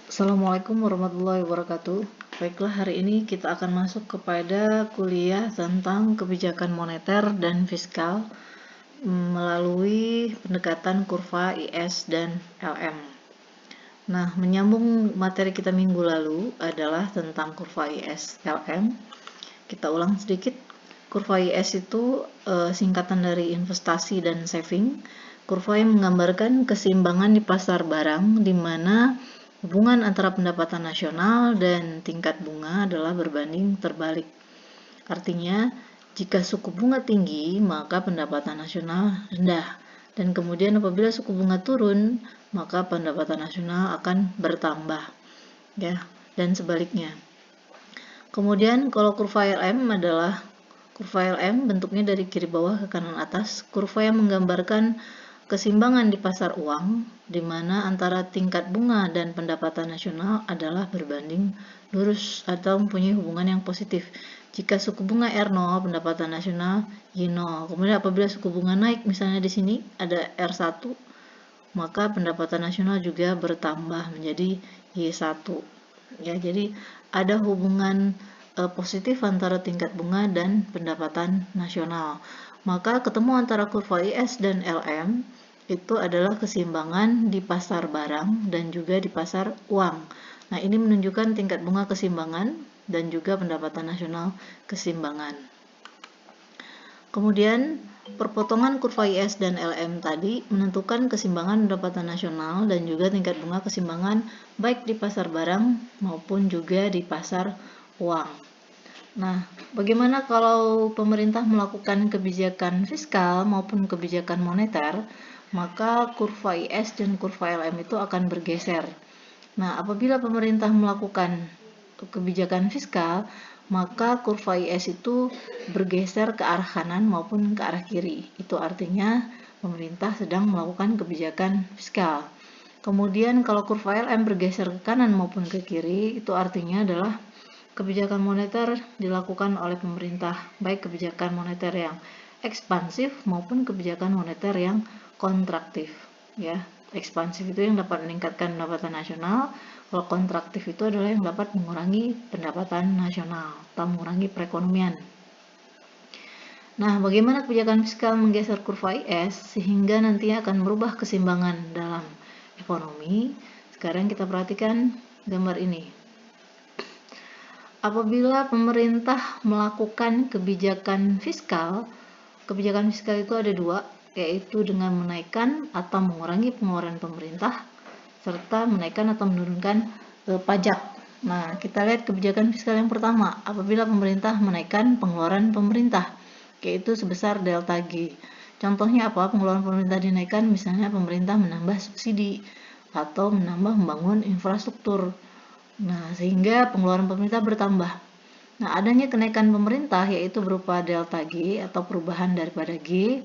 Assalamualaikum warahmatullahi wabarakatuh. Baiklah, hari ini kita akan masuk kepada kuliah tentang kebijakan moneter dan fiskal melalui pendekatan kurva IS dan LM. Nah, menyambung materi kita minggu lalu adalah tentang kurva IS LM. Kita ulang sedikit. Kurva IS itu singkatan dari investasi dan saving. Kurva yang menggambarkan keseimbangan di pasar barang, di mana hubungan antara pendapatan nasional dan tingkat bunga adalah berbanding terbalik. Artinya, jika suku bunga tinggi, maka pendapatan nasional rendah. Dan kemudian apabila suku bunga turun, maka pendapatan nasional akan bertambah. Ya, dan sebaliknya. Kemudian kalau kurva LM adalah kurva LM bentuknya dari kiri bawah ke kanan atas. Kurva yang menggambarkan keseimbangan di pasar uang, di mana antara tingkat bunga dan pendapatan nasional adalah berbanding lurus atau mempunyai hubungan yang positif. Jika suku bunga R0, pendapatan nasional Y0. Kemudian apabila suku bunga naik, misalnya di sini ada R1, maka pendapatan nasional juga bertambah menjadi Y1. Ya, jadi ada hubungan positif antara tingkat bunga dan pendapatan nasional. Maka ketemu antara kurva IS dan LM itu adalah keseimbangan di pasar barang dan juga di pasar uang. Nah, ini menunjukkan tingkat bunga keseimbangan dan juga pendapatan nasional keseimbangan. Kemudian, perpotongan kurva IS dan LM tadi menentukan keseimbangan pendapatan nasional dan juga tingkat bunga keseimbangan baik di pasar barang maupun juga di pasar uang. Nah, bagaimana kalau pemerintah melakukan kebijakan fiskal maupun kebijakan moneter, maka kurva IS dan kurva LM itu akan bergeser. Nah, apabila pemerintah melakukan kebijakan fiskal, maka kurva IS itu bergeser ke arah kanan maupun ke arah kiri. Itu artinya pemerintah sedang melakukan kebijakan fiskal. Kemudian kalau kurva LM bergeser ke kanan maupun ke kiri, itu artinya adalah kebijakan moneter dilakukan oleh pemerintah, baik kebijakan moneter yang ekspansif maupun kebijakan moneter yang kontraktif. Ya, ekspansif itu yang dapat meningkatkan pendapatan nasional, kalau kontraktif itu adalah yang dapat mengurangi pendapatan nasional atau mengurangi perekonomian. Nah, bagaimana kebijakan fiskal menggeser kurva IS sehingga nantinya akan merubah keseimbangan dalam ekonomi? Sekarang kita perhatikan gambar ini. Apabila pemerintah melakukan kebijakan fiskal itu ada dua, yaitu dengan menaikkan atau mengurangi pengeluaran pemerintah, serta menaikkan atau menurunkan pajak. Nah, kita lihat kebijakan fiskal yang pertama, apabila pemerintah menaikkan pengeluaran pemerintah, yaitu sebesar delta G. Contohnya apa? Pengeluaran pemerintah dinaikkan, misalnya pemerintah menambah subsidi atau menambah membangun infrastruktur. Nah, sehingga pengeluaran pemerintah bertambah. Nah, adanya kenaikan pemerintah yaitu berupa delta G atau perubahan daripada G,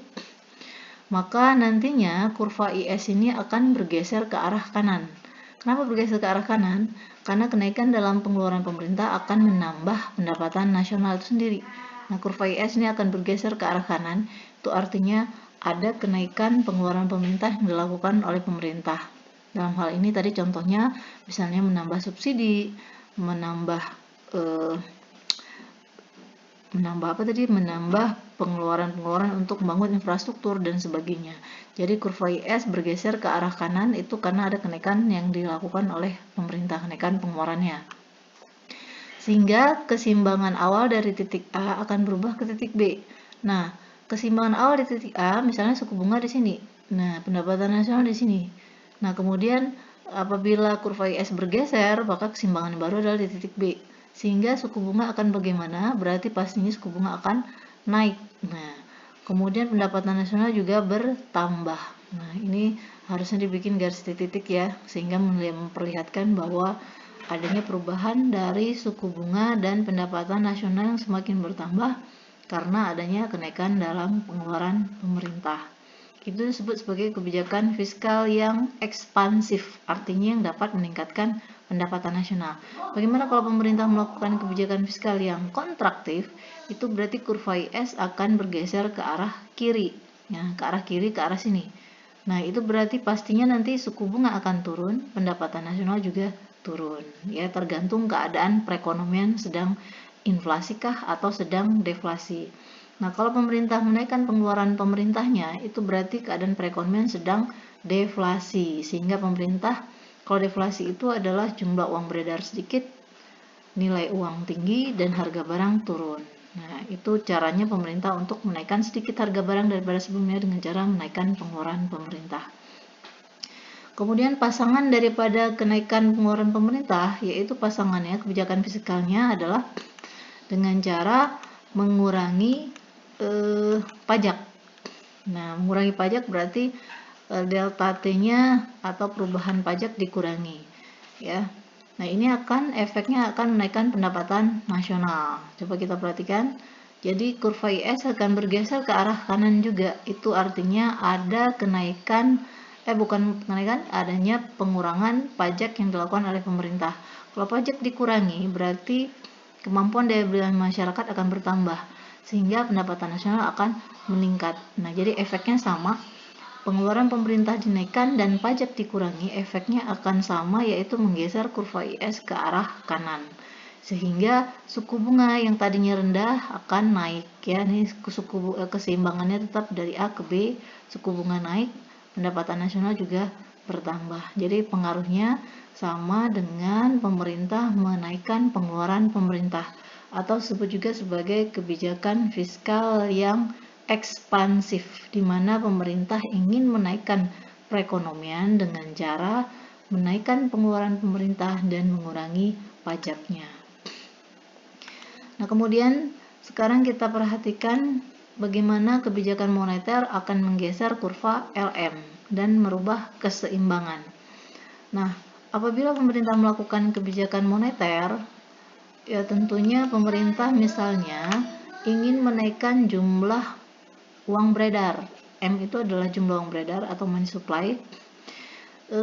maka nantinya kurva IS ini akan bergeser ke arah kanan. Kenapa bergeser ke arah kanan? Karena kenaikan dalam pengeluaran pemerintah akan menambah pendapatan nasional itu sendiri. Nah, kurva IS ini akan bergeser ke arah kanan, itu artinya ada kenaikan pengeluaran pemerintah yang dilakukan oleh pemerintah. Dalam hal ini tadi contohnya misalnya menambah subsidi, menambah pengeluaran untuk membangun infrastruktur dan sebagainya. Jadi kurva IS bergeser ke arah kanan itu karena ada kenaikan yang dilakukan oleh pemerintah, kenaikan pengeluarannya. Sehingga keseimbangan awal dari titik A akan berubah ke titik B. Nah, keseimbangan awal di titik A misalnya suku bunga di sini. Nah, pendapatan nasional di sini. Nah, kemudian apabila kurva IS bergeser, maka keseimbangan baru adalah di titik B. Sehingga suku bunga akan bagaimana? Berarti pastinya suku bunga akan naik. Nah, kemudian pendapatan nasional juga bertambah. Nah, ini harusnya dibikin garis titik-titik ya, sehingga memperlihatkan bahwa adanya perubahan dari suku bunga dan pendapatan nasional yang semakin bertambah karena adanya kenaikan dalam pengeluaran pemerintah. Itu disebut sebagai kebijakan fiskal yang ekspansif, artinya yang dapat meningkatkan pendapatan nasional. Bagaimana kalau pemerintah melakukan kebijakan fiskal yang kontraktif? Itu berarti kurva IS akan bergeser ke arah kiri, ya, ke arah kiri, ke arah sini. Nah, itu berarti pastinya nanti suku bunga akan turun, pendapatan nasional juga turun. Ya, tergantung keadaan perekonomian sedang inflasikah atau sedang deflasi. Nah, kalau pemerintah menaikkan pengeluaran pemerintahnya, itu berarti keadaan perekonomian sedang deflasi. Sehingga pemerintah, kalau deflasi itu adalah jumlah uang beredar sedikit, nilai uang tinggi, dan harga barang turun. Nah, itu caranya pemerintah untuk menaikkan sedikit harga barang daripada sebelumnya dengan cara menaikkan pengeluaran pemerintah. Kemudian pasangan daripada kenaikan pengeluaran pemerintah, yaitu pasangannya kebijakan fiskalnya adalah dengan cara mengurangi pajak. Nah, mengurangi pajak berarti delta T-nya atau perubahan pajak dikurangi, ya. Nah, ini efeknya akan menaikkan pendapatan nasional. Coba kita perhatikan. Jadi kurva IS akan bergeser ke arah kanan juga. Itu artinya ada adanya pengurangan pajak yang dilakukan oleh pemerintah. Kalau pajak dikurangi, berarti kemampuan daya beli masyarakat akan bertambah, sehingga pendapatan nasional akan meningkat. Nah, jadi efeknya sama. Pengeluaran pemerintah dinaikkan dan pajak dikurangi, efeknya akan sama, yaitu menggeser kurva IS ke arah kanan. Sehingga suku bunga yang tadinya rendah akan naik, ya. Ini keseimbangannya tetap dari A ke B, suku bunga naik, pendapatan nasional juga bertambah. Jadi pengaruhnya sama dengan pemerintah menaikkan pengeluaran pemerintah, atau disebut juga sebagai kebijakan fiskal yang ekspansif, di mana pemerintah ingin menaikkan perekonomian dengan cara menaikkan pengeluaran pemerintah dan mengurangi pajaknya. Nah, kemudian sekarang kita perhatikan bagaimana kebijakan moneter akan menggeser kurva LM dan merubah keseimbangan. Nah, apabila pemerintah melakukan kebijakan moneter, ya tentunya pemerintah misalnya ingin menaikkan jumlah uang beredar. M itu adalah jumlah uang beredar atau money supply.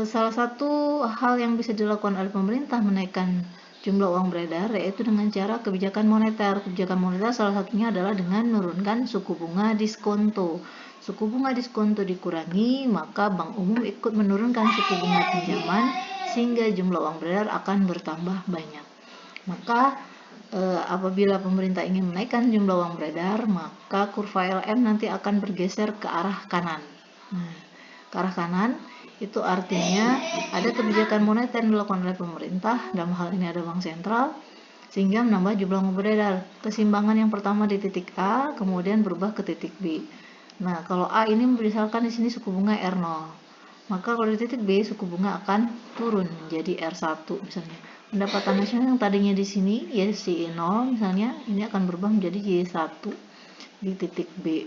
Salah satu hal yang bisa dilakukan oleh pemerintah menaikkan jumlah uang beredar yaitu dengan cara kebijakan moneter. Kebijakan moneter salah satunya adalah dengan menurunkan suku bunga diskonto. Suku bunga diskonto dikurangi, maka Bank Umum ikut menurunkan suku bunga pinjaman sehingga jumlah uang beredar akan bertambah banyak. Maka apabila pemerintah ingin menaikkan jumlah uang beredar, maka kurva LM nanti akan bergeser ke arah kanan. Nah, ke arah kanan itu artinya ada kebijakan moneter yang dilakukan oleh pemerintah, dalam hal ini ada bank sentral, sehingga menambah jumlah uang beredar. Keseimbangan yang pertama di titik A, kemudian berubah ke titik B. Nah, kalau A ini misalkan di sini suku bunga R0, maka kalau di titik B suku bunga akan turun menjadi R1 misalnya. Pendapatan nasional yang tadinya di sini ya si 0 misalnya, ini akan berubah menjadi Y1 di titik B.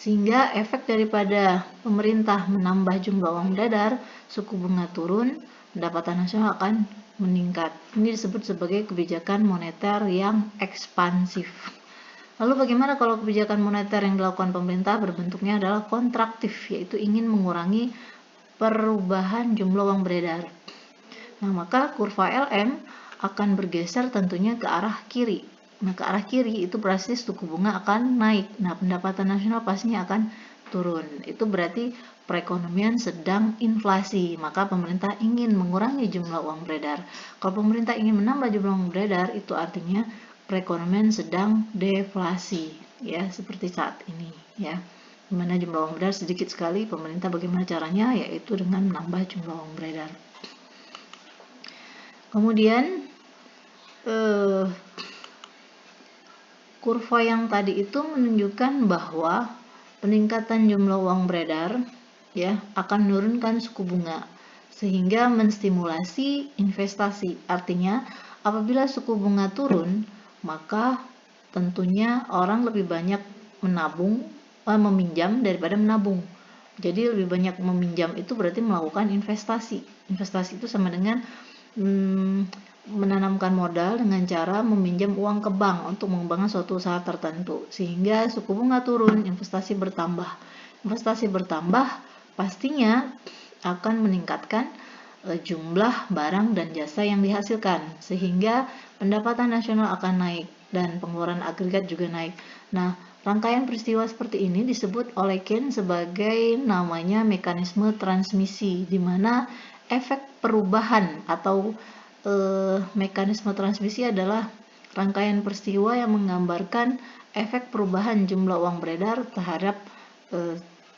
Sehingga efek daripada pemerintah menambah jumlah uang beredar, suku bunga turun, pendapatan nasional akan meningkat. Ini disebut sebagai kebijakan moneter yang ekspansif. Lalu bagaimana kalau kebijakan moneter yang dilakukan pemerintah berbentuknya adalah kontraktif, yaitu ingin mengurangi perubahan jumlah uang beredar. Nah, maka kurva LM akan bergeser tentunya ke arah kiri. Nah, ke arah kiri itu berarti suku bunga akan naik. Nah, pendapatan nasional pastinya akan turun. Itu berarti perekonomian sedang inflasi, maka pemerintah ingin mengurangi jumlah uang beredar. Kalau pemerintah ingin menambah jumlah uang beredar, itu artinya perekonomian sedang deflasi, ya, seperti saat ini, ya. Dimana jumlah uang beredar sedikit sekali, pemerintah bagaimana caranya? Yaitu dengan menambah jumlah uang beredar. Kemudian kurva yang tadi itu menunjukkan bahwa peningkatan jumlah uang beredar ya akan menurunkan suku bunga sehingga menstimulasi investasi. Artinya apabila suku bunga turun, maka tentunya orang lebih banyak meminjam daripada menabung. Jadi lebih banyak meminjam itu berarti melakukan investasi. Investasi itu sama dengan menanamkan modal dengan cara meminjam uang ke bank untuk mengembangkan suatu usaha tertentu, sehingga suku bunga turun, investasi bertambah. Investasi bertambah pastinya akan meningkatkan jumlah barang dan jasa yang dihasilkan, sehingga pendapatan nasional akan naik dan pengeluaran agregat juga naik. Nah, rangkaian peristiwa seperti ini disebut oleh Keynes sebagai namanya mekanisme transmisi, di mana efek perubahan atau mekanisme transmisi adalah rangkaian peristiwa yang menggambarkan efek perubahan jumlah uang beredar terhadap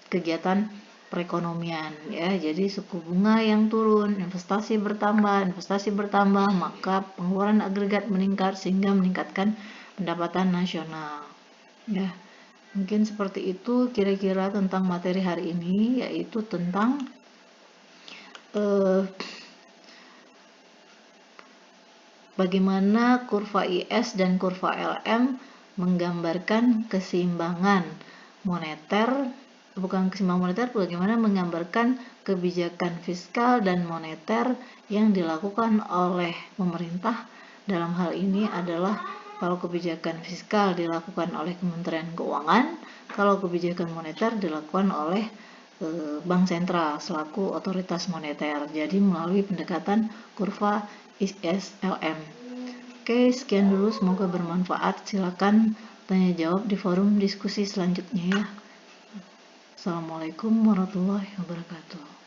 kegiatan perekonomian ya. Jadi suku bunga yang turun, investasi bertambah, maka pengeluaran agregat meningkat sehingga meningkatkan pendapatan nasional. Ya. Mungkin seperti itu kira-kira tentang materi hari ini, yaitu tentang bagaimana kurva IS dan kurva LM menggambarkan keseimbangan moneter, bagaimana menggambarkan kebijakan fiskal dan moneter yang dilakukan oleh pemerintah. Dalam hal ini adalah kalau kebijakan fiskal dilakukan oleh Kementerian Keuangan, kalau kebijakan moneter dilakukan oleh Bank Sentral selaku otoritas moneter. Jadi melalui pendekatan kurva IS-LM. Oke, sekian dulu, semoga bermanfaat. Silakan tanya jawab di forum diskusi selanjutnya ya. Assalamualaikum warahmatullahi wabarakatuh.